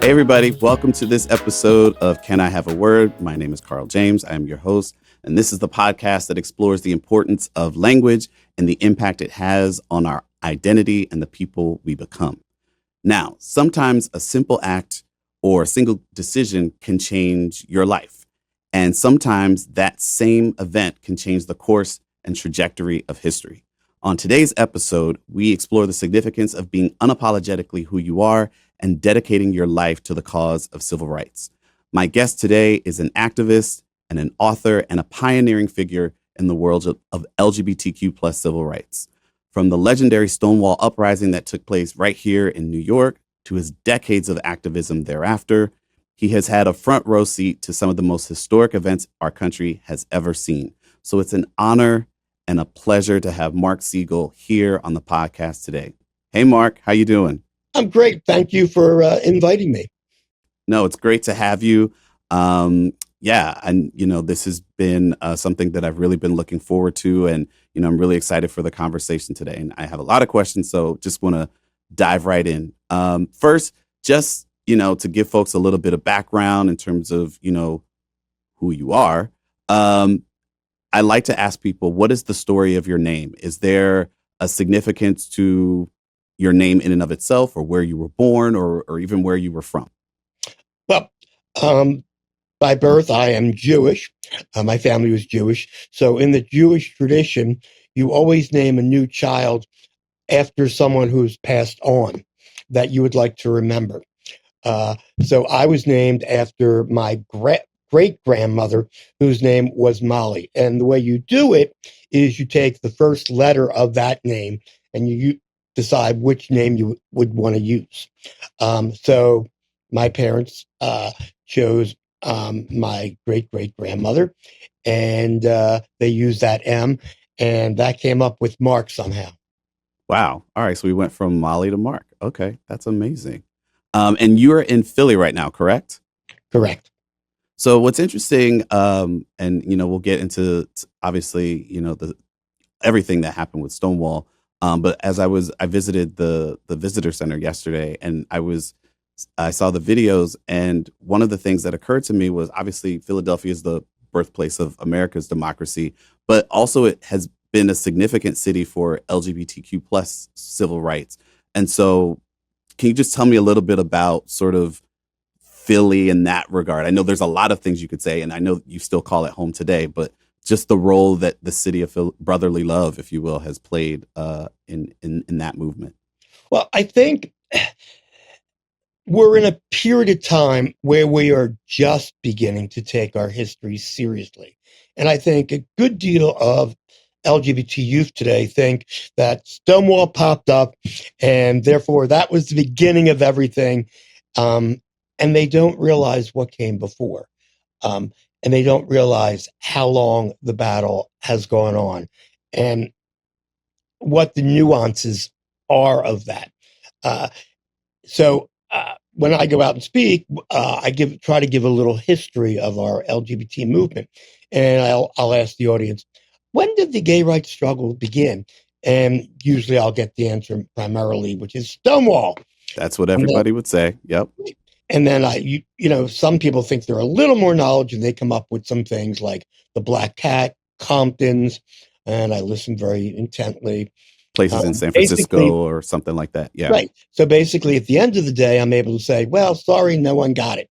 Hey, everybody. Welcome to this episode of Can I Have a Word? My name is Carl James. I am your host, and this is the podcast that explores the importance of language and the impact it has on our identity and the people we become. Now, sometimes a simple act or a single decision can change your life, and sometimes that same event can change the course and trajectory of history. On today's episode, we explore the significance of being unapologetically who you are and dedicating your life to the cause of civil rights. My guest today is an activist and an author and a pioneering figure in the world of LGBTQ plus civil rights. From the legendary Stonewall Uprising that took place right here in New York to his decades of activism thereafter, he has had a front row seat to some of the most historic events our country has ever seen. So it's an honor and a pleasure to have Mark Segal here on the podcast today. Hey, Mark, how you doing? I'm great. Thank you for inviting me. No, it's great to have you. And this has been something that I've really been looking forward to, and I'm really excited for the conversation today. And I have a lot of questions, so just want to dive right in. First, just to give folks a little bit of background in terms of who you are. I like to ask people, what is the story of your name? Is there a significance to your name in and of itself, or where you were born, or even where you were from? Well, by birth, I am Jewish. My family was Jewish. So in the Jewish tradition, you always name a new child after someone who's passed on that you would like to remember. So I was named after my great-grandmother, whose name was Molly. And the way you do it is you take the first letter of that name and you decide which name you would want to use. So my parents chose my great-great-grandmother, and they used that M, and that came up with Mark somehow. Wow. All right. So we went from Molly to Mark. Okay. That's amazing. And you're in Philly right now, correct? Correct. So what's interesting, and we'll get into obviously everything that happened with Stonewall. But as I visited the visitor center yesterday, and I saw the videos, and one of the things that occurred to me was obviously Philadelphia is the birthplace of America's democracy, but also it has been a significant city for LGBTQ plus civil rights. And so, can you just tell me a little bit about sort of Philly in that regard? I know there's a lot of things you could say, and I know you still call it home today, but just the role that the city of brotherly love, if you will, has played in that movement. Well, I think we're in a period of time where we are just beginning to take our history seriously. And I think a good deal of LGBT youth today think that Stonewall popped up and therefore that was the beginning of everything. And they don't realize what came before. And they don't realize how long the battle has gone on and what the nuances are of that. So when I go out and speak, I try to give a little history of our LGBT movement. And I'll ask the audience, when did the gay rights struggle begin? And usually I'll get the answer primarily, which is Stonewall. That's what everybody would say. Yep. And then some people think they're a little more knowledge, and they come up with some things like the Black Cat, Comptons, and I listen very intently. Places in San Francisco or something like that. Yeah. Right. So basically, at the end of the day, I'm able to say, well, sorry, no one got it.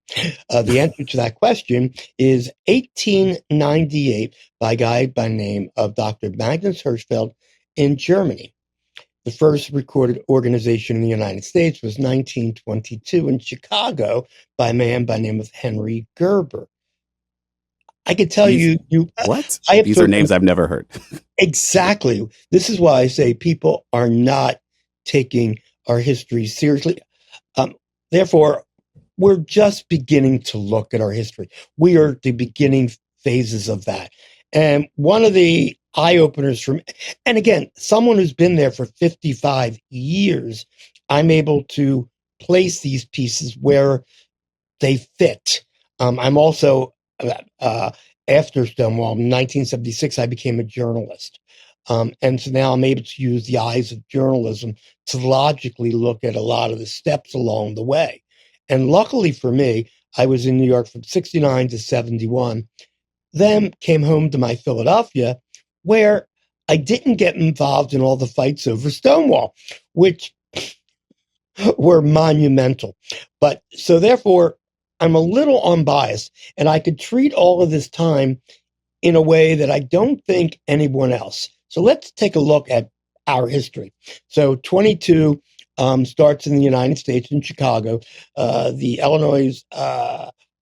The answer to that question is 1898 by a guy by the name of Dr. Magnus Hirschfeld in Germany. The first recorded organization in the United States was 1922 in Chicago by a man by the name of Henry Gerber. I could tell you what? These are names I've never heard. Exactly. This is why I say people are not taking our history seriously. Therefore, we're just beginning to look at our history. We are at the beginning phases of that. And one of the eye-openers for me, and again, someone who's been there for 55 years, I'm able to place these pieces where they fit. I'm also, after Stonewall, in 1976, I became a journalist. And so now I'm able to use the eyes of journalism to logically look at a lot of the steps along the way. And luckily for me, I was in New York from 69 to 71, then came home to my Philadelphia, where I didn't get involved in all the fights over Stonewall, which were monumental. But so therefore, I'm a little unbiased, and I could treat all of this time in a way that I don't think anyone else. So let's take a look at our history. So 22 starts in the United States in Chicago. The Illinois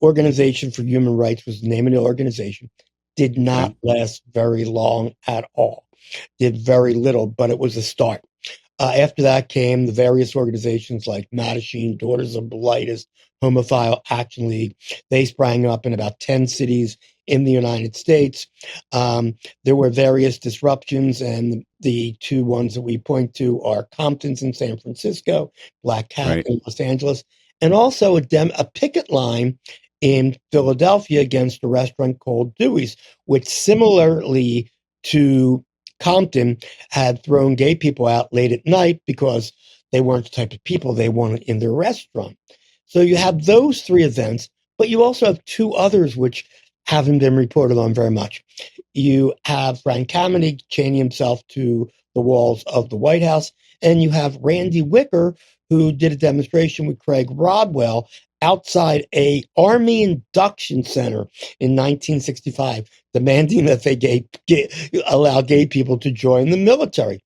Organization for Human Rights was the name of the organization. Did not Okay. last very long at all. Did very little, but it was a start. After that came the various organizations like Mattachine, Daughters of Blightus, Homophile Action League. They sprang up in about 10 cities in the United States. There were various disruptions, and the two ones that we point to are Compton's in San Francisco, Black Cat Right. in Los Angeles, and also a picket line in Philadelphia against a restaurant called Dewey's, which similarly to Compton had thrown gay people out late at night because they weren't the type of people they wanted in their restaurant. So you have those three events, but you also have two others which haven't been reported on very much. You have Frank Kameny chaining himself to the walls of the White House, and you have Randy Wicker, who did a demonstration with Craig Rodwell outside a Army induction center in 1965, demanding that they allow gay people to join the military.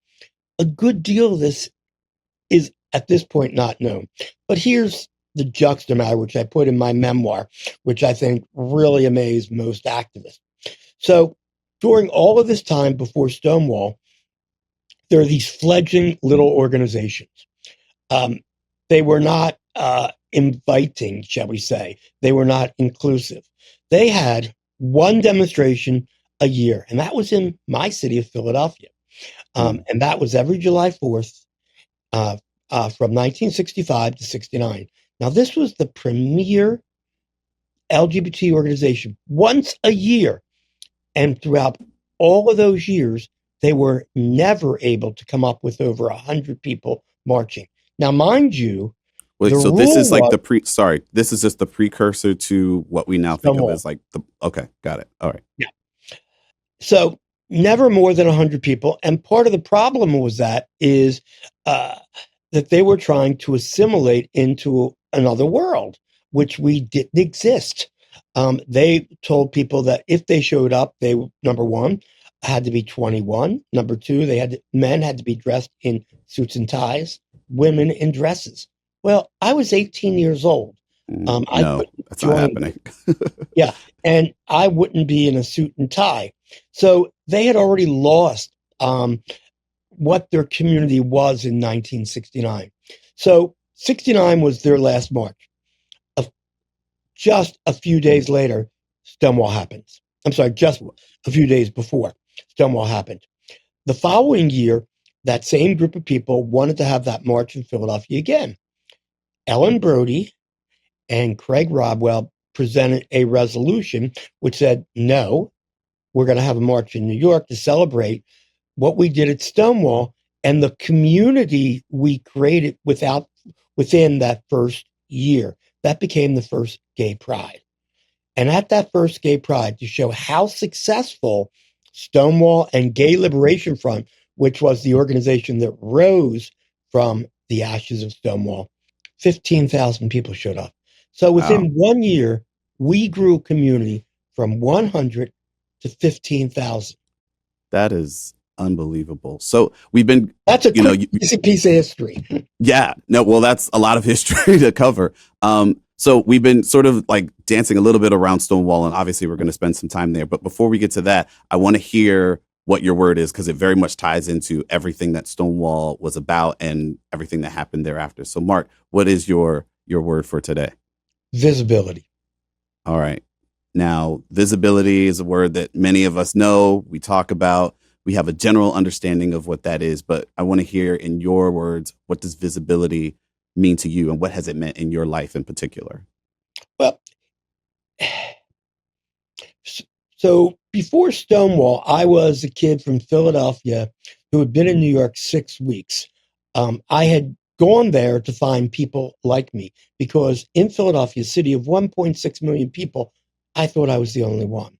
A good deal of this is at this point not known. But here's the juxtaposer, which I put in my memoir, which I think really amazed most activists. So during all of this time before Stonewall, there are these fledgling little organizations. They were not inviting, shall we say. They were not inclusive. They had one demonstration a year, and that was in my city of Philadelphia. And that was every July 4th from 1965 to 69. Now, this was the premier LGBT organization once a year. And throughout all of those years, they were never able to come up with over 100 people marching. Now, mind you, Wait, the so this rule is like was sorry, this is just the precursor to what we now think of Stonewall. as like okay, got it. All right. Yeah. So never more than 100 people. And part of the problem was that they were trying to assimilate into another world, which we didn't exist. They told people that if they showed up, they, number one, had to be 21. Number two, men had to be dressed in suits and ties, women in dresses. Well, I was 18 years old. I No, couldn't that's not join. happening. Yeah, and I wouldn't be in a suit and tie. So they had already lost what their community was in 1969. So 69 was their last march. Just a few days later, Stonewall happens. I'm sorry, just a few days before Stonewall happened. The following year, that same group of people wanted to have that march in Philadelphia again. Ellen Brody and Craig Rodwell presented a resolution which said, no, we're going to have a march in New York to celebrate what we did at Stonewall and the community we created within that first year. That became the first Gay Pride. And at that first Gay Pride, to show how successful Stonewall and Gay Liberation Front, which was the organization that rose from the ashes of Stonewall, 15,000 people showed up. So Wow. within 1 year, we grew a community from 100 to 15,000. That is unbelievable. So we've been, That's a you know, quick piece of history. yeah, no, well, that's a lot of history to cover. So we've been sort of like dancing a little bit around Stonewall, and obviously we're going to spend some time there. But before we get to that, I want to hear what your word is because it very much ties into everything that Stonewall was about and everything that happened thereafter. So, Mark, what is your word for today? Visibility. All right. Now, visibility is a word that many of us know, we talk about, we have a general understanding of what that is, but I want to hear in your words, what does visibility mean to you and what has it meant in your life in particular? Well, so before Stonewall, I was a kid from Philadelphia who had been in New York 6 weeks. I had gone there to find people like me because in Philadelphia, a city of 1.6 million people, I thought I was the only one.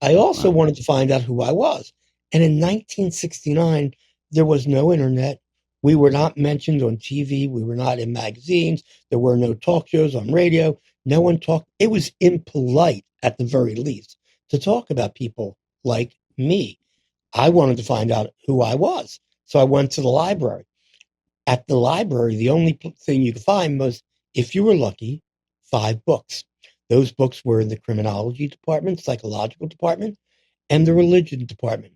I also Wow. wanted to find out who I was. And in 1969, there was no internet. We were not mentioned on TV. We were not in magazines. There were no talk shows on radio. No one talked. It was impolite, at the very least, to talk about people like me. I wanted to find out who I was. So I went to the library. At the library, the only thing you could find was, if you were lucky, 5 books. Those books were in the criminology department, psychological department, and the religion department.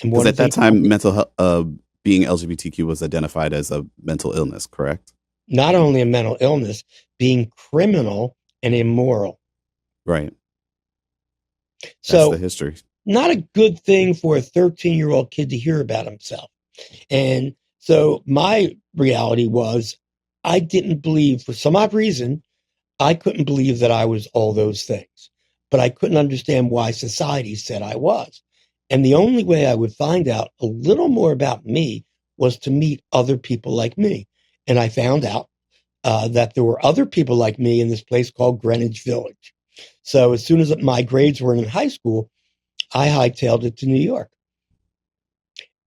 And what Because did at they that tell time, me? mental health, being LGBTQ was identified as a mental illness, correct? Not only a mental illness, being criminal and immoral. Right. That's the So, history. not a good thing for a 13-year-old kid to hear about himself. And so, my reality was, I didn't believe, for some odd reason, I couldn't believe that I was all those things, but I couldn't understand why society said I was. And the only way I would find out a little more about me was to meet other people like me. And I found out that there were other people like me in this place called Greenwich Village. So as soon as my grades were in high school, I hightailed it to New York.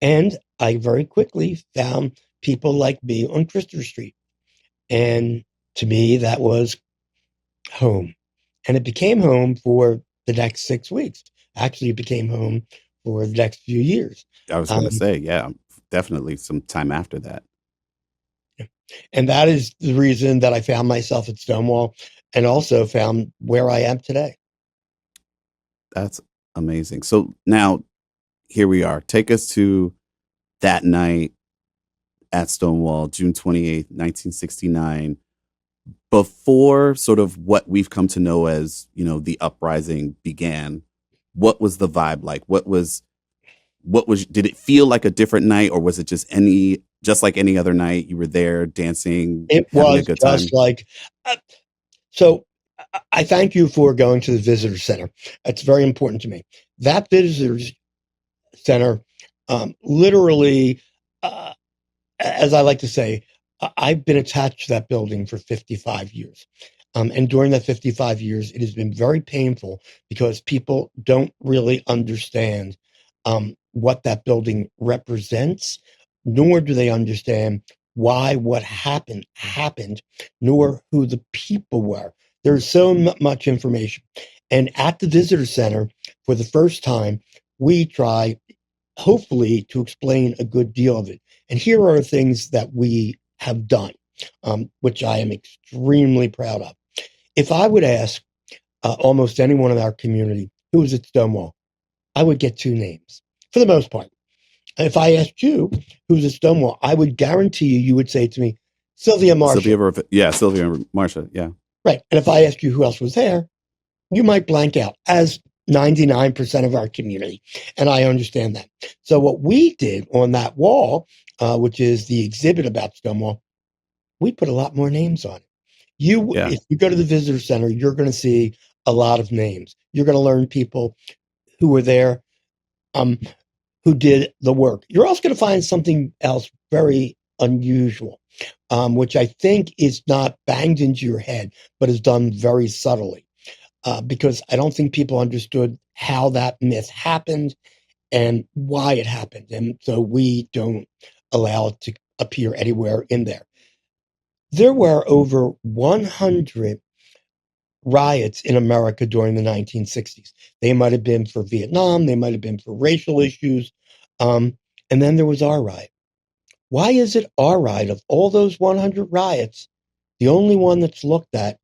And I very quickly found people like me on Christopher Street. And to me, that was home. And it became home for the next 6 weeks. Actually, it became home for the next few years. I was going Um, to say, yeah, definitely some time after that. and that is the reason that I found myself at Stonewall and also found where I am today. That's amazing. So now here we are. Take us to that night at Stonewall, June 28th, 1969, before sort of what we've come to know as, the uprising began. What was the vibe like? Did it feel like a different night, or was it just like any other night? You were there dancing, It having a was good just time? like, uh, so I thank you for going to the visitor center. It's very important to me. That visitor center literally, uh, as I like to say, I've been attached to that building for 55 years. And during that 55 years, it has been very painful because people don't really understand what that building represents, nor do they understand why what happened, nor who the people were. There's so much information. And at the visitor center, for the first time, we try hopefully to explain a good deal of it. And here are things that we have done, which I am extremely proud of. If I would ask almost anyone in our community who was at Stonewall, I would get 2 names for the most part. If I asked you who's at Stonewall, I would guarantee you would say to me, Sylvia Marshall. Sylvia and Marsha, yeah. Right. And if I asked you who else was there, you might blank out, as 99% of our community. And I understand that. So what we did on that wall, which is the exhibit about Stonewall, we put a lot more names on it. Yeah. If you go to the visitor center, you're going to see a lot of names. You're going to learn people who were there, who did the work. You're also going to find something else very unusual, which I think is not banged into your head, but is done very subtly. Because I don't think people understood how that myth happened and why it happened. And so we don't allow it to appear anywhere in there. There were over 100 riots in America during the 1960s. They might have been for Vietnam, they might have been for racial issues. And then there was our riot. Why is it our riot, of all those 100 riots, the only one that's looked at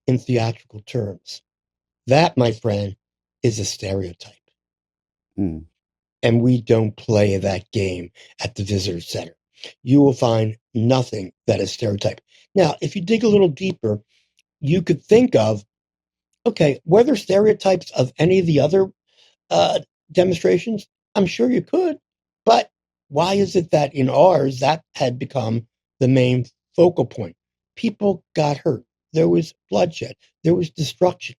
in theatrical terms? That, my friend, is a stereotype. Mm. And we don't play that game at the visitor center. You will find nothing that is stereotype. Now, if you dig a little deeper, you could think of, okay, were there stereotypes of any of the other demonstrations? I'm sure you could. But why is it that in ours, that had become the main focal point? People got hurt. There was bloodshed. There was destruction.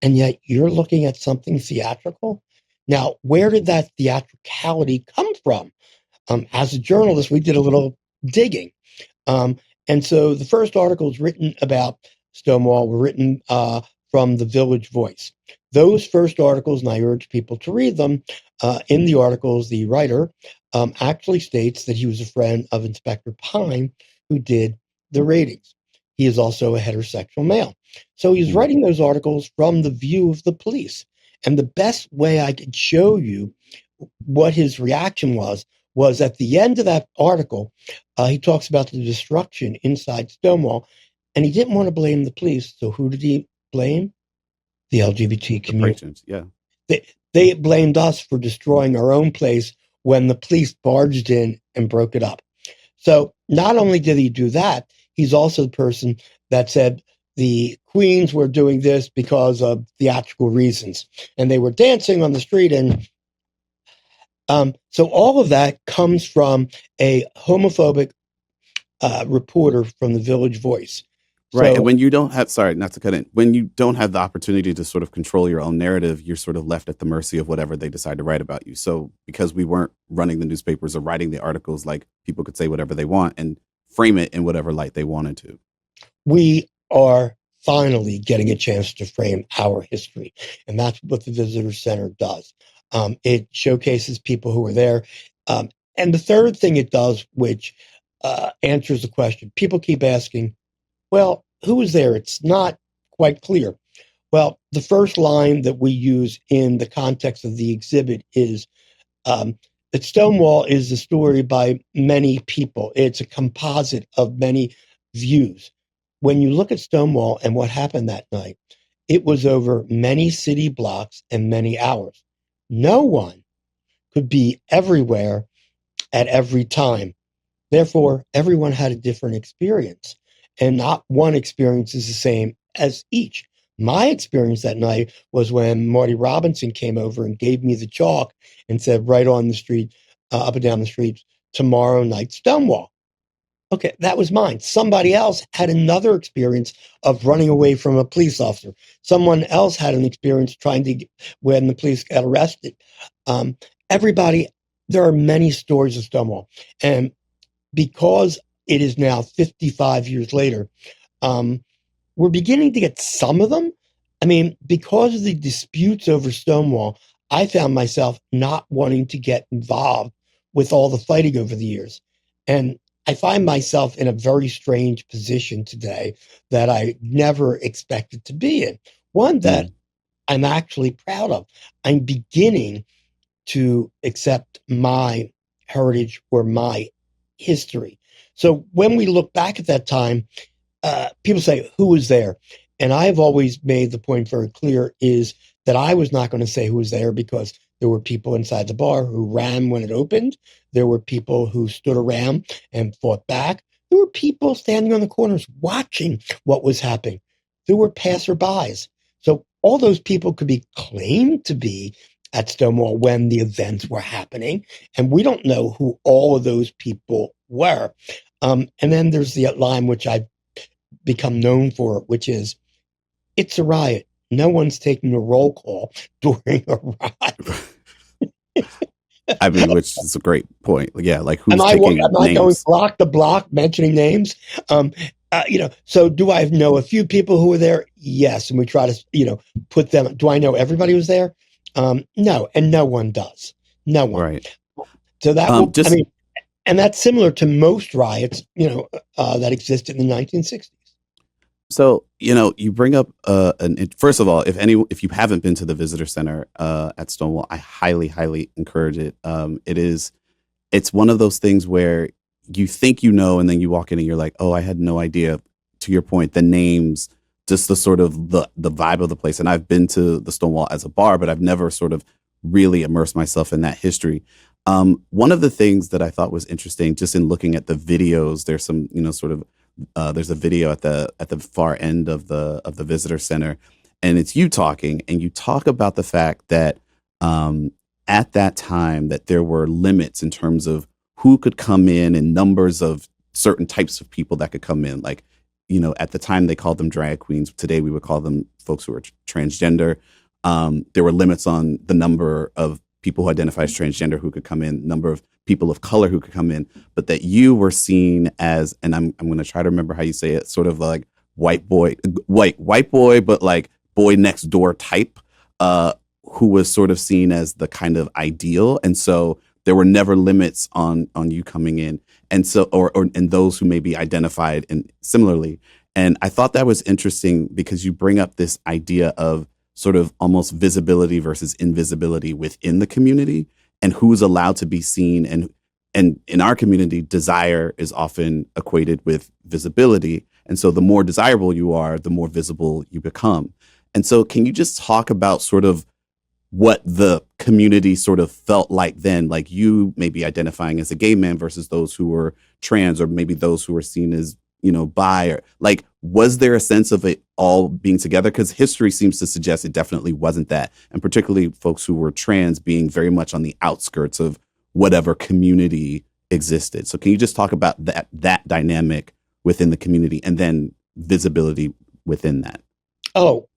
And yet you're looking at something theatrical. Now, where did that theatricality come from? As a journalist, we did a little digging. And so the first articles written about Stonewall were written from the Village Voice. Those first articles, and I urge people to read them, in the articles, the writer actually states that he was a friend of Inspector Pine, who did the ratings. He is also a heterosexual male. So he's writing those articles from the view of the police. And the best way I could show you what his reaction was at the end of that article, he talks about the destruction inside Stonewall, and he didn't want to blame the police. So who did he blame? The LGBT The community. patrons, yeah. They blamed us for destroying our own place when the police barged in and broke it up. So not only did he do that, he's also the person that said the Queens were doing this because of theatrical reasons, and they were dancing on the street. And so all of that comes from a homophobic reporter from the Village Voice. Right. So, And when you don't have, sorry, not to cut in, when you don't have the opportunity to sort of control your own narrative, you're sort of left at the mercy of whatever they decide to write about you. So because we weren't running the newspapers or writing the articles, like people could say whatever they want and frame it in whatever light they wanted to. we are finally getting a chance to frame our history. And that's what the Visitor Center does. It showcases people who were there. And the third thing it does, which answers the question, people keep asking, well, who was there? It's not quite clear. Well, the first line that we use in the context of the exhibit is that Stonewall is a story by many people. It's a composite of many views. When you look at Stonewall and what happened that night, it was over many city blocks and many hours. No one could be everywhere at every time. Therefore, everyone had a different experience, and not one experience is the same as each. My experience that night was when Marty Robinson came over and gave me the chalk and said, right on the street, up and down the street, tomorrow night, Stonewall. Okay, that was mine. Somebody else had another experience of running away from a police officer. Someone else had an experience trying to, when the police got arrested. Everybody, there are many stories of Stonewall. And because it is now 55 years later, we're beginning to get some of them. I mean, because of the disputes over Stonewall, I found myself not wanting to get involved with all the fighting over the years. And I find myself in a very strange position today that I never expected to be in. One that I'm actually proud of. I'm beginning to accept my heritage or my history. So when we look back at that time, people say, who was there? And I've always made the point very clear is that I was not going to say who was there because there were people inside the bar who ran when it opened. There were people who stood around and fought back. There were people standing on the corners watching what was happening. There were passerbys. So all those people could be claimed to be at Stonewall when the events were happening. And we don't know who all of those people were. And then there's the line which I've become known for, which is, it's a riot. No one's taking a roll call during a riot. I mean, which is a great point. Yeah, like who's am I taking going names? block to block mentioning names? So do I know a few people who were there? Yes. And we try to, put them. Do I know everybody was there? No. And no one does. No one. Right. So that and that's similar to most riots, that existed in the 1960s. So, you bring up, first of all, if you haven't been to the visitor center at Stonewall, I highly, highly encourage it. It's one of those things where you think and then you walk in and you're like, oh, I had no idea. To your point, the names, just the sort of the vibe of the place. And I've been to the Stonewall as a bar, but I've never sort of really immersed myself in that history. One of the things that I thought was interesting, just in looking at the videos, there's some, there's a video at the far end of the visitor center, and it's you talking, and you talk about the fact that at that time that there were limits in terms of who could come in and numbers of certain types of people that could come in. Like, at the time they called them drag queens. Today we would call them folks who are transgender. There were limits on the number of people who identify as transgender who could come in, number of people of color who could come in, but that you were seen as, and I'm going to try to remember how you say it, sort of like white boy, but like boy next door type, who was sort of seen as the kind of ideal. And so there were never limits on you coming in. And so, or and those who maybe identified and similarly. And I thought that was interesting because you bring up this idea of sort of almost visibility versus invisibility within the community and who's allowed to be seen. And in our community, desire is often equated with visibility. And so the more desirable you are, the more visible you become. And so can you just talk about sort of what the community sort of felt like then, like you maybe identifying as a gay man versus those who were trans, or maybe those who were seen as, bi, or like, was there a sense of it all being together? Because history seems to suggest it definitely wasn't that. And particularly folks who were trans being very much on the outskirts of whatever community existed. So can you just talk about that dynamic within the community and then visibility within that? Oh,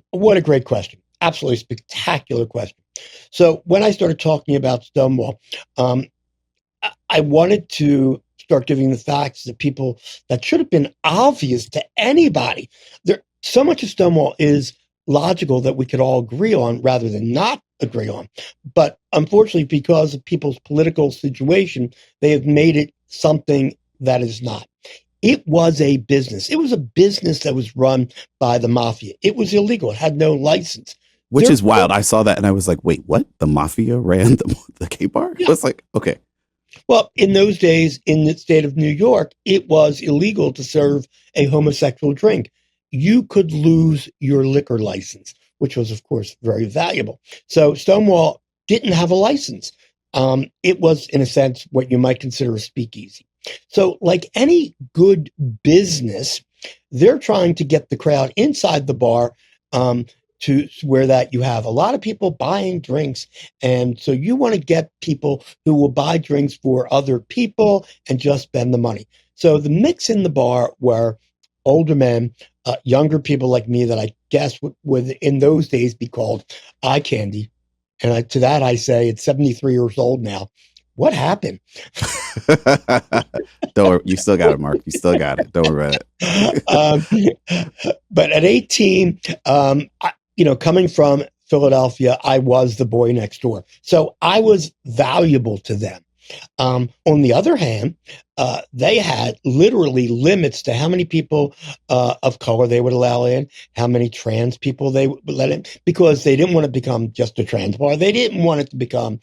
what a great question. Absolutely spectacular question. So when I started talking about Stonewall, I wanted to start giving the facts that people that should have been obvious to anybody. There, so much of Stonewall is logical that we could all agree on rather than not agree on. But unfortunately, because of people's political situation, they have made it something that is not. It was a business. It was a business that was run by the mafia. It was illegal. It had no license. Which is wild. I saw that and I was like, wait, what? The mafia ran the gay bar? Yeah. It was like, okay. Well, in those days, in the state of New York, it was illegal to serve a homosexual drink. You could lose your liquor license, which was, of course, very valuable. So Stonewall didn't have a license. It was, in a sense, what you might consider a speakeasy. So like any good business, they're trying to get the crowd inside the bar to where that you have a lot of people buying drinks. And so you want to get people who will buy drinks for other people and just spend the money. So the mix in the bar were older men, younger people like me that I guess would in those days be called eye candy. And to that I say, it's 73 years old now. What happened? Don't worry, you still got it, Mark. You still got it. Don't worry about it. But at 18, coming from Philadelphia, I was the boy next door. So I was valuable to them. On the other hand, they had literally limits to how many people of color they would allow in, how many trans people they would let in, because they didn't want to become just a trans bar. They didn't want it to become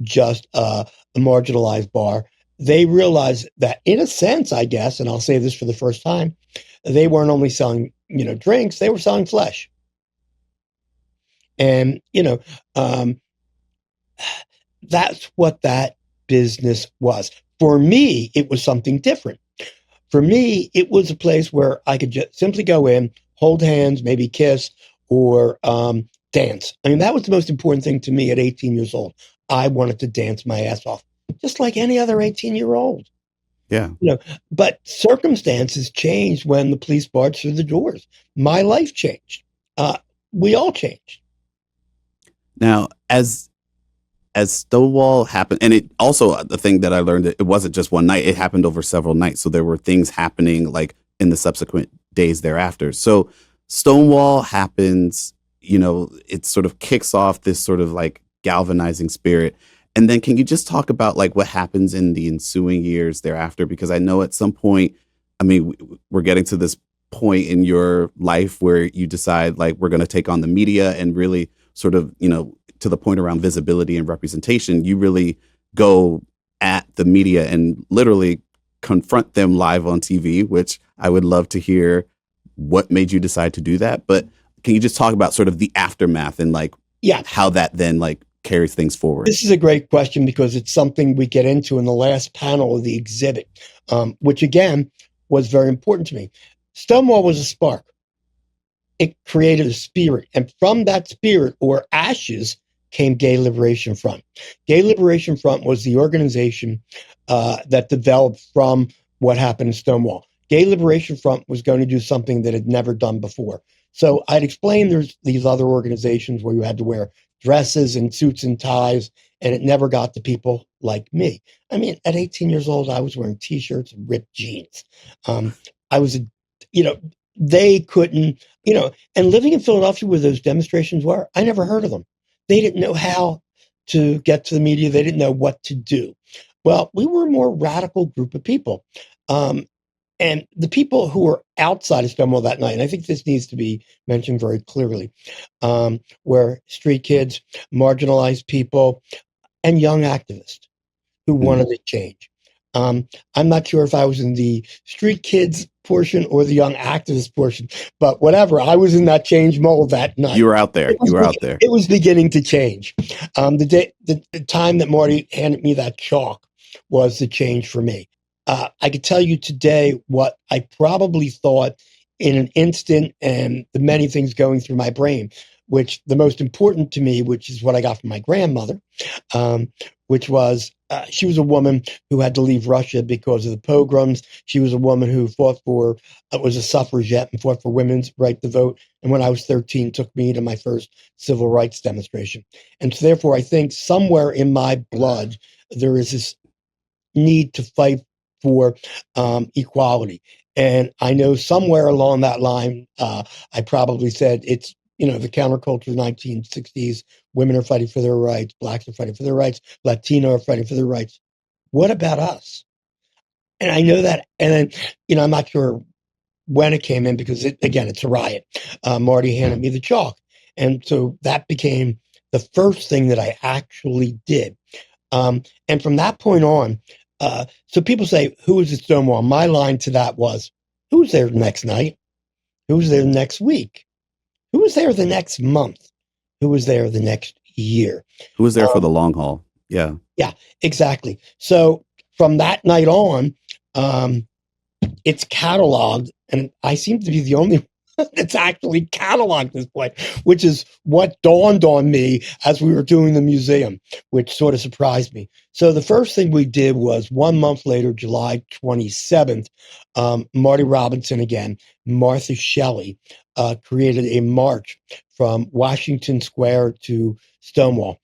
just a marginalized bar. They realized that, in a sense, I guess, and I'll say this for the first time, they weren't only selling, drinks, they were selling flesh. And, that's what that business was. For me, it was something different. For me, it was a place where I could just simply go in, hold hands, maybe kiss, or dance. I mean, that was the most important thing to me at 18 years old. I wanted to dance my ass off, just like any other 18-year-old. Yeah. But circumstances changed when the police barged through the doors. My life changed. We all changed. Now, as Stonewall happened, and it also, the thing that I learned, it wasn't just one night, it happened over several nights. So there were things happening like in the subsequent days thereafter. So Stonewall happens, it sort of kicks off this sort of like galvanizing spirit. And then can you just talk about like what happens in the ensuing years thereafter? Because I know at some point, we're getting to this point in your life where you decide like, we're going to take on the media and really sort of, to the point around visibility and representation, you really go at the media and literally confront them live on TV, which I would love to hear what made you decide to do that. But can you just talk about sort of the aftermath and like, how that then like carries things forward? This is a great question because it's something we get into in the last panel of the exhibit, which again was very important to me. Stonewall was a spark. It created a spirit. And from that spirit or ashes came Gay Liberation Front. Gay Liberation Front was the organization that developed from what happened in Stonewall. Gay Liberation Front was going to do something that had never done before. So I'd explained there's these other organizations where you had to wear dresses and suits and ties, and it never got to people like me. I mean, at 18 years old, I was wearing T-shirts and ripped jeans. I was, they couldn't, and living in Philadelphia where those demonstrations were, I never heard of them. They didn't know how to get to the media. They didn't know what to do. Well, we were a more radical group of people. And the people who were outside of Stonewall that night, and I think this needs to be mentioned very clearly, were street kids, marginalized people, and young activists who wanted to change. I'm not sure if I was in the street kids portion or the young activist portion, but whatever. I was in that change mold that night. You were out there. It was beginning to change. The time that Marty handed me that chalk was the change for me. I could tell you today what I probably thought in an instant and the many things going through my brain, which the most important to me, which is what I got from my grandmother, which was she was a woman who had to leave Russia because of the pogroms. She was a woman who fought for, was a suffragette and fought for women's right to vote. And when I was 13, took me to my first civil rights demonstration. And so therefore, I think somewhere in my blood, there is this need to fight for equality. And I know somewhere along that line, I probably said it's, the counterculture of the 1960s, women are fighting for their rights, blacks are fighting for their rights, Latino are fighting for their rights. What about us? And I know that, and then, I'm not sure when it came in because, it's a riot. Marty handed me the chalk. And so that became the first thing that I actually did. And from that point on, so people say, who was at Stonewall? My line to that was, who was there the next night? Who was there the next week? Who was there the next month? Who was there the next year? Who was there for the long haul? Yeah. Yeah, exactly. So from that night on, it's cataloged, and I seem to be the only one that's actually cataloged this point, which is what dawned on me as we were doing the museum, which sort of surprised me. So the first thing we did was 1 month later, July 27th, Marty Robinson again, Martha Shelley, created a march from Washington Square to Stonewall.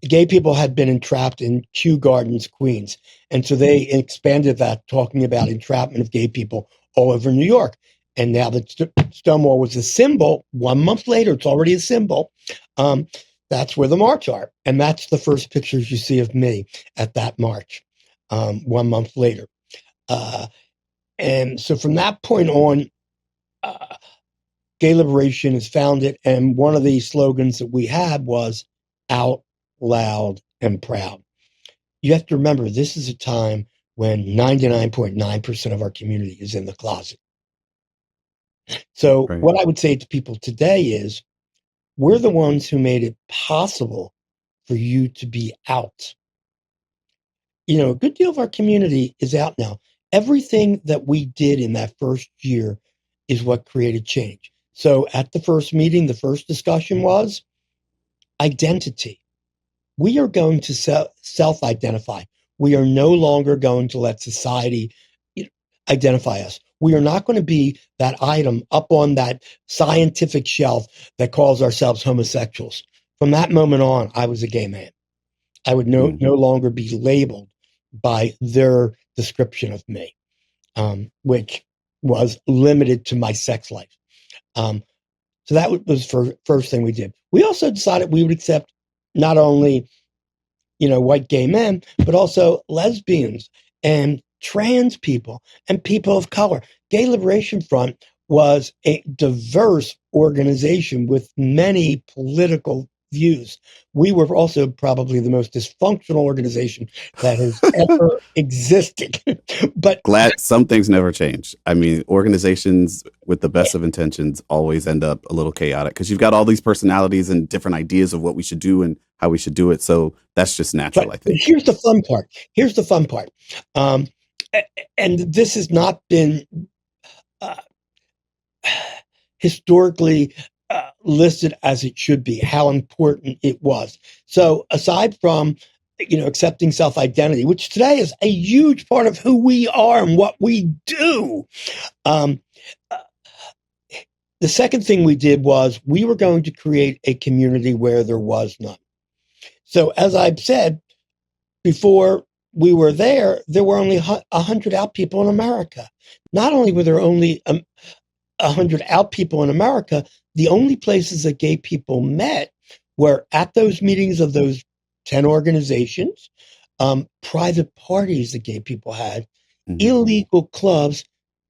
Gay people had been entrapped in Kew Gardens, Queens. And so they expanded that, talking about entrapment of gay people all over New York. And now that Stonewall was a symbol, 1 month later, it's already a symbol. That's where the march are. And that's the first pictures you see of me at that march 1 month later. And so from that point on, gay liberation is founded. And one of the slogans that we had was out loud and proud. You have to remember, this is a time when 99.9% of our community is in the closet. So Right. what I would say to people today is, we're the ones who made it possible for you to be out. A good deal of our community is out now. Everything that we did in that first year is what created change. So at the first meeting, the first discussion was identity. We are going to self-identify. We are no longer going to let society identify us. We are not going to be that item up on that scientific shelf that calls ourselves homosexuals. From that moment on, I was a gay man. I would no longer be labeled by their description of me, which was limited to my sex life. So that was the first thing we did. We also decided we would accept not only white gay men, but also lesbians and trans people and people of color. Gay Liberation Front was a diverse organization with many political views. We were also probably the most dysfunctional organization that has ever existed. But glad some things never change. I mean, organizations with the best of intentions always end up a little chaotic because you've got all these personalities and different ideas of what we should do and how we should do it. So that's just natural, I think. Here's the fun part. And this has not been historically listed as it should be, how important it was. So aside from, accepting self-identity, which today is a huge part of who we are and what we do, the second thing we did was we were going to create a community where there was none. So as I've said, before we were there were only 100 out people in America. Not only were there only 100 out people in America, the only places that gay people met were at those meetings of those 10 organizations, private parties that gay people had, illegal clubs,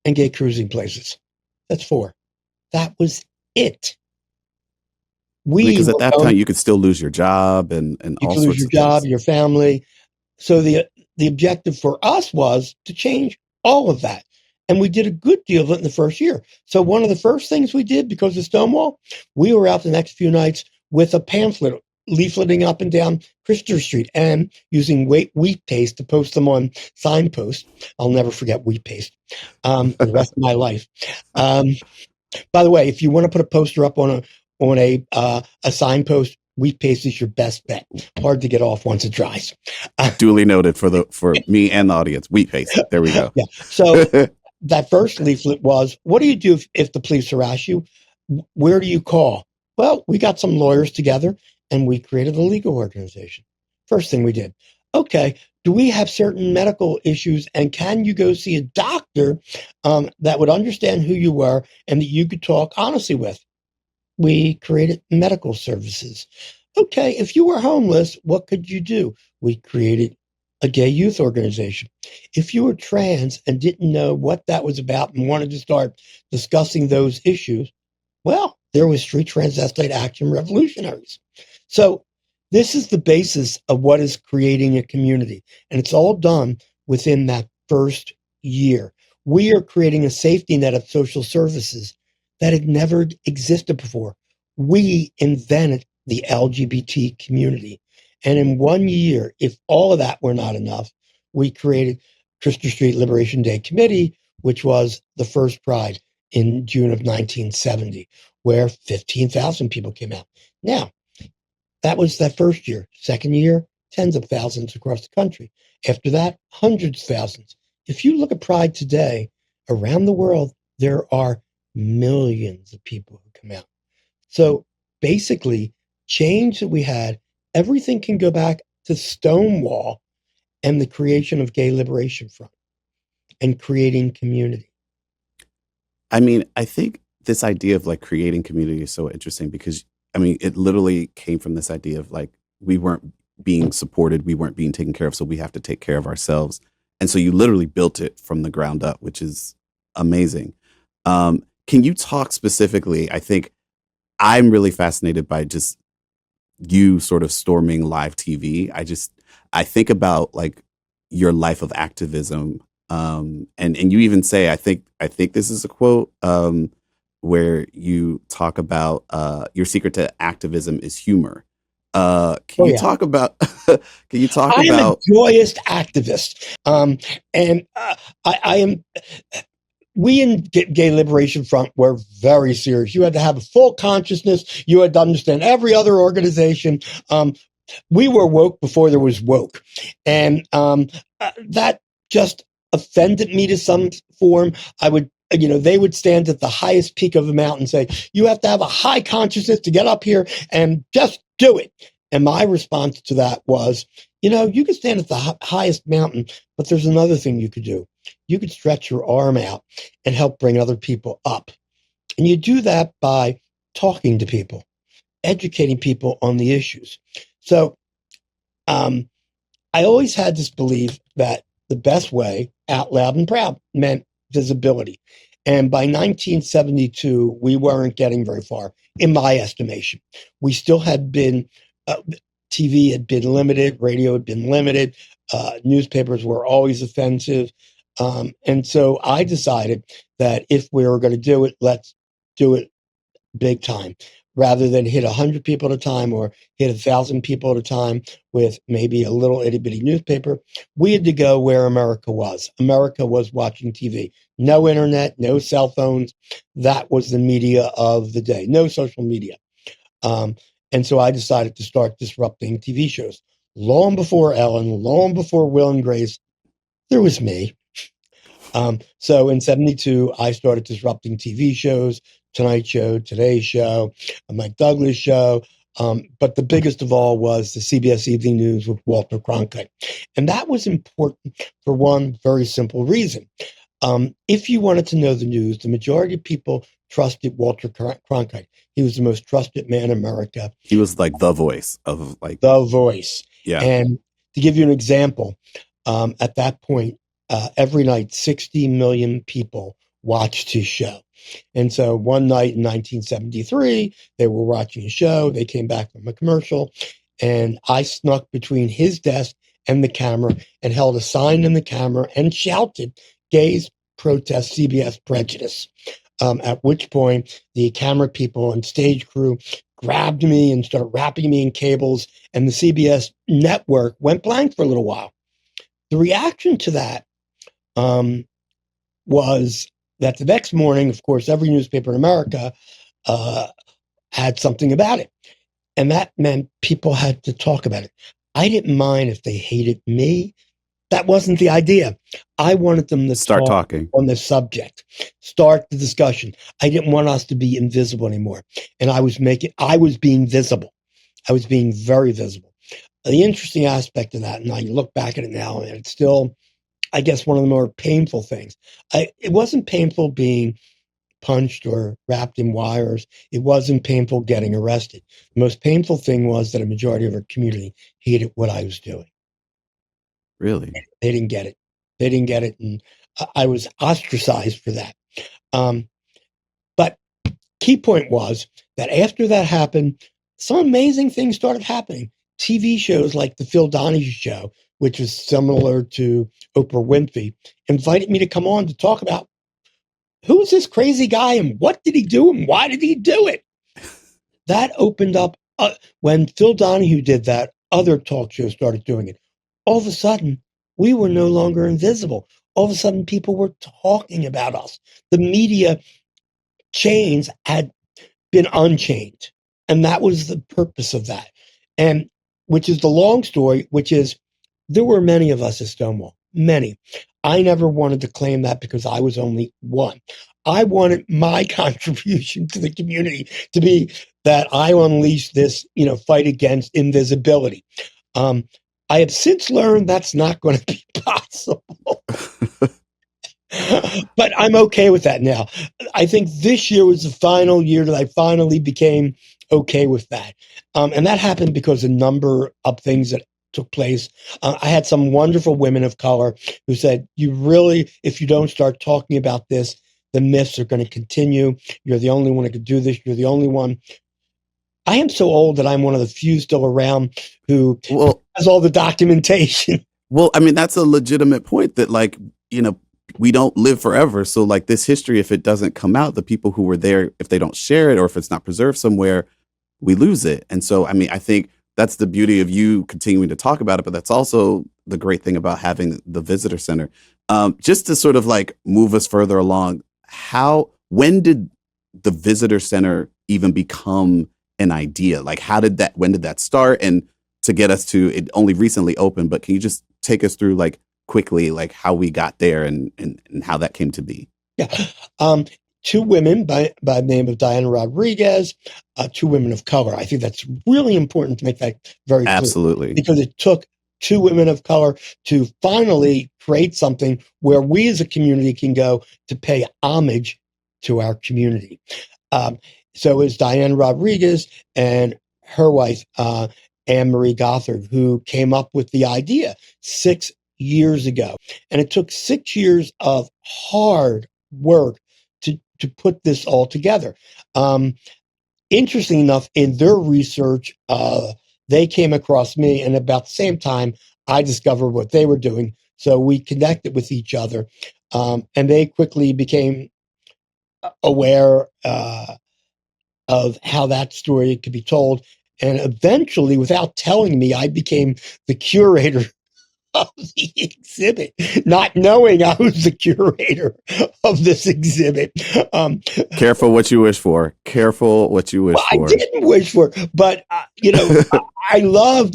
and gay cruising places. That's 4. That was it. Because at that time you could still lose your job and you all could lose sorts your of job, things. your family. So the objective for us was to change all of that. And we did a good deal of it in the first year. So one of the first things we did because of Stonewall, we were out the next few nights with a pamphlet leafleting up and down Christopher Street and using wheat paste to post them on signposts. I'll never forget wheat paste the rest of my life. By the way, if you want to put a poster up on a signpost, wheat paste is your best bet. Hard to get off once it dries. Duly noted for me and the audience. Wheat paste. There we go. Yeah. So that first leaflet was, what do you do if the police harass you? Where do you call? Well, we got some lawyers together and we created a legal organization. First thing we did. Okay, do we have certain medical issues and can you go see a doctor that would understand who you were and that you could talk honestly with? We created medical services. Okay, if you were homeless, what could you do? We created a gay youth organization. If you were trans and didn't know what that was about and wanted to start discussing those issues, well, there was Street Transvestite Action Revolutionaries. So this is the basis of what is creating a community. And it's all done within that first year. We are creating a safety net of social services that had never existed before. We invented the LGBT community. And in 1 year, if all of that were not enough, we created Christopher Street Liberation Day Committee, which was the first Pride in June of 1970, where 15,000 people came out. Now, that was that first year. Second year, tens of thousands across the country. After that, hundreds of thousands. If you look at Pride today, around the world, there are millions of people who come out. So basically, change that we had, everything can go back to Stonewall and the creation of Gay Liberation Front and creating community. I mean, I think this idea of like creating community is so interesting because I mean, it literally came from this idea of like we weren't being supported, we weren't being taken care of, so we have to take care of ourselves. And so you literally built it from the ground up, which is amazing. Can you talk specifically? I think I'm really fascinated by just you sort of storming live TV. I think about like your life of activism. And you even say, I think this is a quote, where you talk about your secret to activism is humor. Can you talk about I am a joyous activist. And I am we in Gay Liberation Front were very serious. You had to have a full consciousness. You had to understand every other organization. We were woke before there was woke. And that just offended me to some form. They would stand at the highest peak of the mountain and say, you have to have a high consciousness to get up here and just do it. And my response to that was, you could stand at the highest mountain, but there's another thing you could do. You could stretch your arm out and help bring other people up. And you do that by talking to people, educating people on the issues. So I always had this belief that the best way, out loud and proud, meant visibility. And by 1972, we weren't getting very far, in my estimation. We still had been, TV had been limited, radio had been limited, newspapers were always offensive. And so I decided that if we were going to do it, let's do it big time, rather than hit 100 people at a time or hit 1,000 people at a time with maybe a little itty bitty newspaper. We had to go where America was. America was watching TV. No internet, no cell phones. That was the media of the day. No social media. And so I decided to start disrupting TV shows. Long before Ellen, long before Will and Grace, there was me. So in 72, I started disrupting TV shows, Tonight Show, Today Show, Mike Douglas Show. But the biggest of all was the CBS Evening News with Walter Cronkite. And that was important for one very simple reason. If you wanted to know the news, the majority of people trusted Walter Cronkite. He was the most trusted man in America. He was like the voice of like the voice. Yeah. And to give you an example, at that point, every night, 60 million people watched his show. And so one night in 1973, they were watching a show. They came back from a commercial, and I snuck between his desk and the camera and held a sign in the camera and shouted, "Gays protest CBS prejudice." At which point, the camera people and stage crew grabbed me and started wrapping me in cables, and the CBS network went blank for a little while. The reaction to that was that the next morning, of course, every newspaper in America had something about it. And that meant people had to talk about it. I didn't mind if they hated me. That wasn't the idea. I wanted them to start talking on the subject, start the discussion. I didn't want us to be invisible anymore. And I was being visible. I was being very visible. The interesting aspect of that, and I look back at it now, and it's still, I guess, one of the more painful things. It wasn't painful being punched or wrapped in wires. It wasn't painful getting arrested. The most painful thing was that a majority of our community hated what I was doing. Really? They didn't get it. They didn't get it. And I was ostracized for that. But key point was that after that happened, some amazing things started happening. TV shows like The Phil Donahue Show, which was similar to Oprah Winfrey, invited me to come on to talk about who's this crazy guy and what did he do and why did he do it? That opened up. When Phil Donahue did that, other talk shows started doing it. All of a sudden, we were no longer invisible. All of a sudden, people were talking about us. The media chains had been unchained. And that was the purpose of that. And which is the long story, which is there were many of us at Stonewall, many. I never wanted to claim that because I was only one. I wanted my contribution to the community to be that I unleashed this, fight against invisibility. I have since learned that's not going to be possible. But I'm okay with that now. I think this year was the final year that I finally became okay with that. And that happened because a number of things that took place. I had some wonderful women of color who said, if you don't start talking about this, the myths are going to continue. You're the only one who could do this. You're the only one. I am so old that I'm one of the few still around who has all the documentation. Well, I mean, that's a legitimate point that, we don't live forever. So, this history, if it doesn't come out, the people who were there, if they don't share it or if it's not preserved somewhere, we lose it. And so, I mean, I think that's the beauty of you continuing to talk about it. But that's also the great thing about having the visitor center. Just to sort of move us further along, when did the visitor center even become an idea? When did that start? And to get us to, it only recently opened, but can you just take us through quickly, how we got there and how that came to be? Yeah. Two women by the name of Diana Rodriguez, two women of color. I think that's really important to make that very clear. Absolutely. Because it took two women of color to finally create something where we as a community can go to pay homage to our community. So it was Diane Rodriguez and her wife, Anne Marie Gothard, who came up with the idea 6 years ago. And it took 6 years of hard work to put this all together. Interesting enough, in their research, they came across me, and about the same time, I discovered what they were doing. So we connected with each other, and they quickly became aware of how that story could be told. And eventually, without telling me, I became the curator of the exhibit, not knowing I was the curator of this exhibit. Careful what you wish for. Careful what you wish for. I didn't wish for it, but I love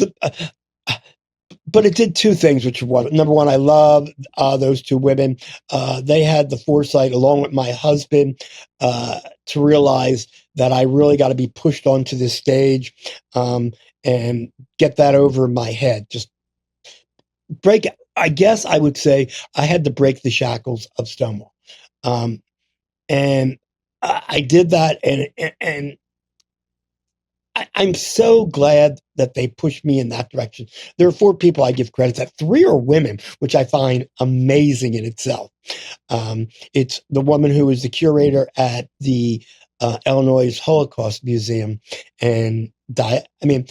but it did two things, which was number one, I love those two women. They had the foresight, along with my husband, to realize that I really got to be pushed onto this stage and get that over my head. Just break. I guess I would say I had to break the shackles of Stonewall, and I did that, and I'm so glad that they pushed me in that direction. There are four people I give credit to. Three are women, which I find amazing in itself. It's the woman who was the curator at the Illinois Holocaust Museum. And I mean,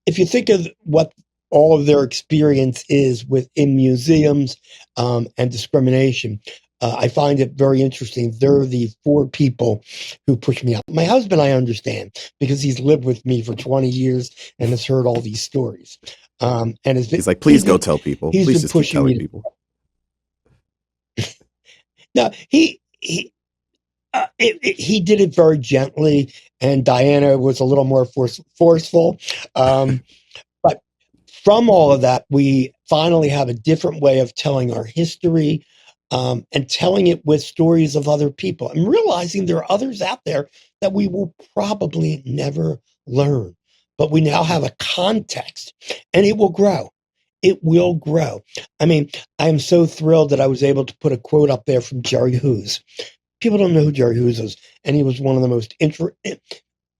if you think of what all of their experience is within museums and discrimination, I find it very interesting. They're the four people who push me out. My husband, I understand, because he's lived with me for 20 years and has heard all these stories. And he's like, please go tell people. He's please been just pushing keep telling me. people. No, he did it very gently, and Diana was a little more forceful. But from all of that, we finally have a different way of telling our history and telling it with stories of other people and realizing there are others out there that we will probably never learn. But we now have a context, and it will grow. It will grow. I mean, I am so thrilled that I was able to put a quote up there from Jerry Hughes. People don't know who Jerry Hughes is, and he was one of the most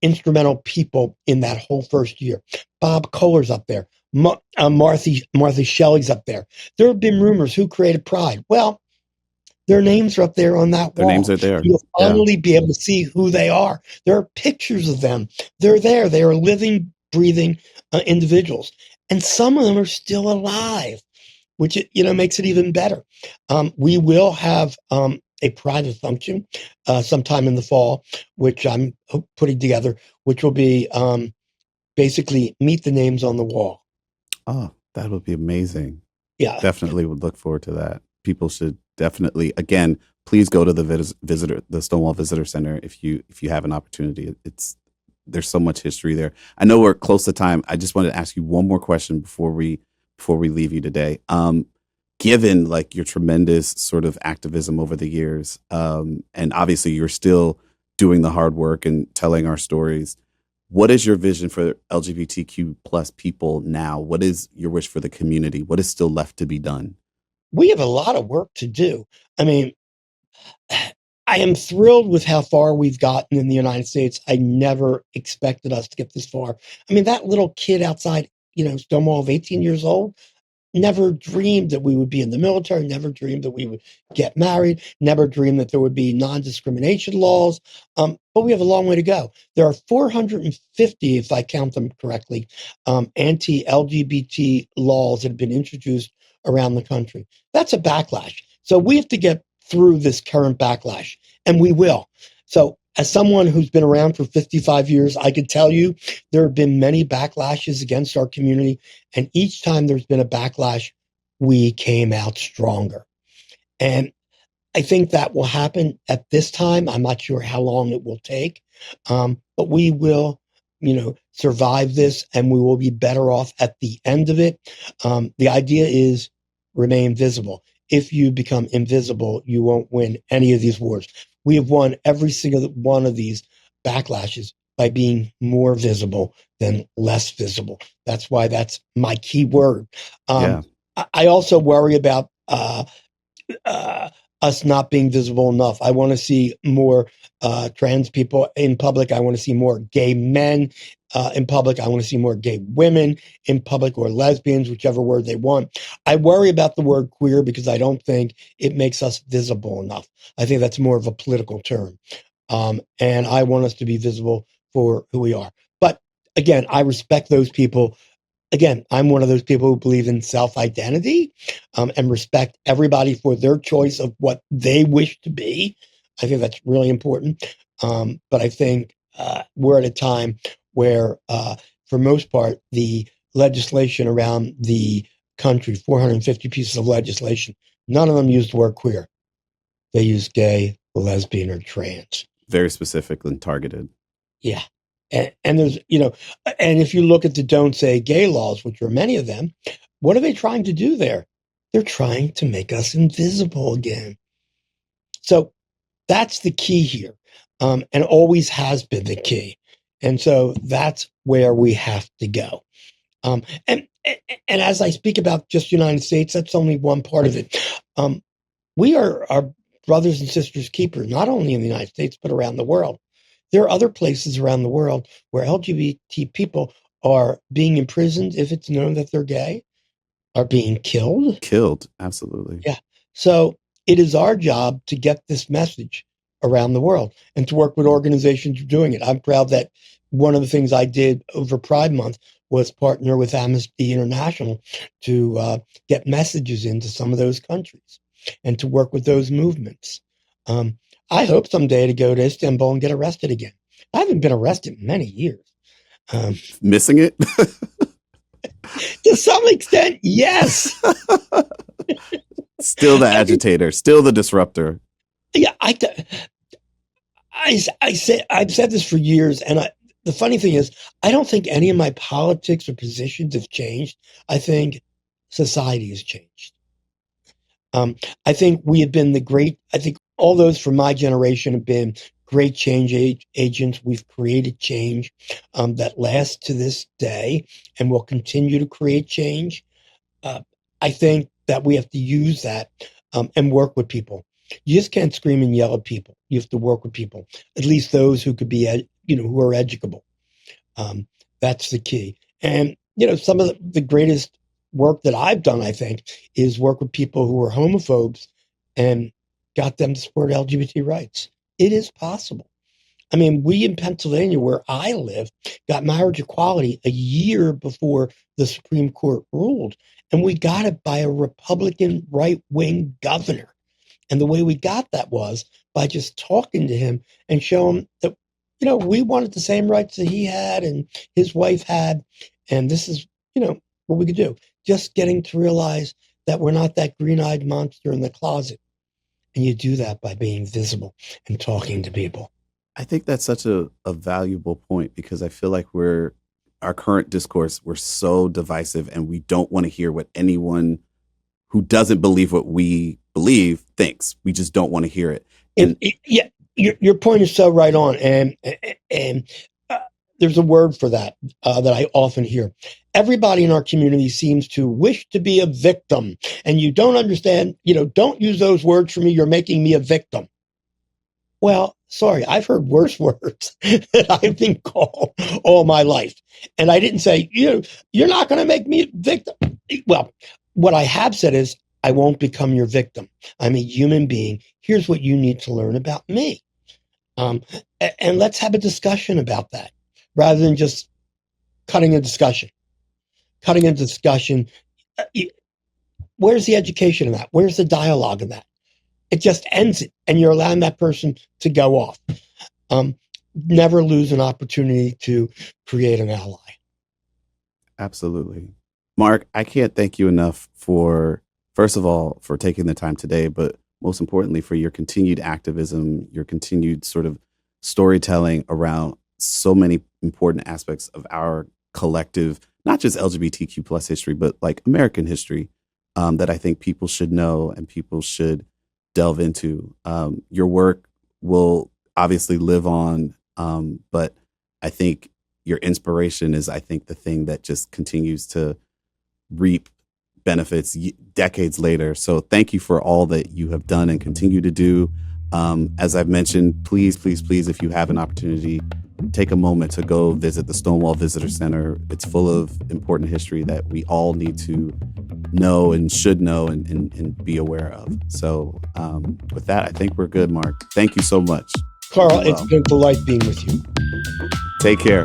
instrumental people in that whole first year. Bob Kohler's up there. Martha Shelley's up there. There have been rumors who created Pride. Well, their names are up there on that Their wall. names are there. You'll finally be able to see who they are. There are pictures of them. They're there. They are living, breathing individuals. And some of them are still alive, which makes it even better. We will have a private function sometime in the fall, which I'm putting together, which will be basically meet the names on the wall. Oh, that would be amazing. Yeah. Definitely would look forward to that. People should definitely, again, please go to the Stonewall Visitor Center if you have an opportunity. There's so much history there. I know we're close to time. I just wanted to ask you one more question before we leave you today. Given like your tremendous sort of activism over the years, and obviously you're still doing the hard work and telling our stories, what is your vision for LGBTQ plus people now? What is your wish for the community? What is still left to be done? We have a lot of work to do. I mean, I am thrilled with how far we've gotten in the United States. I never expected us to get this far. I mean, that little kid outside, Stonewall of 18 years old, never dreamed that we would be in the military, never dreamed that we would get married, never dreamed that there would be non-discrimination laws. But we have a long way to go. There are 450, if I count them correctly, anti-LGBT laws that have been introduced around the country. That's a backlash. So we have to get through this current backlash, and we will. So as someone who's been around for 55 years, I could tell you there have been many backlashes against our community. And each time there's been a backlash, we came out stronger. And I think that will happen at this time. I'm not sure how long it will take, but we will, survive this, and we will be better off at the end of it. The idea is remain visible. If you become invisible, you won't win any of these wars. We have won every single one of these backlashes by being more visible than less visible. That's why that's my key word. I also worry about us not being visible enough. I want to see more trans people in public. I want to see more gay men in public. I want to see more gay women in public, or lesbians, whichever word they want. I worry about the word queer because I don't think it makes us visible enough. I think that's more of a political term. And I want us to be visible for who we are. But again, I respect those people. Again, I'm one of those people who believe in self-identity and respect everybody for their choice of what they wish to be. I think that's really important. But I think we're at a time where, for most part, the legislation around the country, 450 pieces of legislation, none of them use the word queer. They use gay, lesbian, or trans. Very specific and targeted. Yeah. And there's, and if you look at the don't say gay laws, which are many of them, what are they trying to do there? They're trying to make us invisible again. So that's the key here, and always has been the key. And so that's where we have to go. And as I speak about just the United States, that's only one part of it. We are our brothers and sisters keepers, not only in the United States, but around the world. There are other places around the world where LGBT people are being imprisoned if it's known that they're gay, are being killed. Killed, absolutely. Yeah. So it is our job to get this message around the world and to work with organizations who are doing it. I'm proud that one of the things I did over Pride Month was partner with Amnesty International to get messages into some of those countries and to work with those movements. I hope someday to go to Istanbul and get arrested again. I haven't been arrested in many years. Missing it? To some extent, yes. Still the agitator, still the disruptor. Yeah, I've said this for years, and the funny thing is, I don't think any of my politics or positions have changed. I think society has changed. I think we have been I think all those from my generation have been great change agents. We've created change that lasts to this day and will continue to create change. I think that we have to use that and work with people. You just can't scream and yell at people. You have to work with people, at least those who could be, who are educable. That's the key. And, some of the greatest work that I've done, I think, is work with people who are homophobes and got them to support LGBT rights. It is possible. I mean, we in Pennsylvania, where I live, got marriage equality a year before the Supreme Court ruled. And we got it by a Republican right-wing governor. And the way we got that was by just talking to him and show him that, we wanted the same rights that he had and his wife had. And this is, what we could do. Just getting to realize that we're not that green-eyed monster in the closet. And you do that by being visible and talking to people. I think that's such a valuable point, because I feel like our current discourse, we're so divisive and we don't want to hear what anyone who doesn't believe what we believe thinks. We just don't want to hear it. And yeah, your point is so right on. And there's a word for that that I often hear. Everybody in our community seems to wish to be a victim. And you don't understand, don't use those words for me. You're making me a victim. Well, sorry, I've heard worse words that I've been called all my life. And I didn't say, you're not going to make me a victim. Well, what I have said is, I won't become your victim. I'm a human being. Here's what you need to learn about me. And let's have a discussion about that rather than just cutting a discussion. Where's the education in that? Where's the dialogue in that? It just ends it, and you're allowing that person to go off. Never lose an opportunity to create an ally. Absolutely. Mark, I can't thank you enough first of all, for taking the time today, but most importantly, for your continued activism, your continued sort of storytelling around so many important aspects of our collective, not just LGBTQ plus history, but like American history, that I think people should know and people should delve into. Your work will obviously live on, but I think your inspiration is, I think, the thing that just continues to reap benefits decades later. So thank you for all that you have done and continue to do. As I've mentioned, please, if you have an opportunity, take a moment to go visit the Stonewall Visitor Center. It's full of important history that we all need to know and should know and be aware of. So with that, I think we're good, Mark. Thank you so much. Carl, it's been a delight being with you. Take care.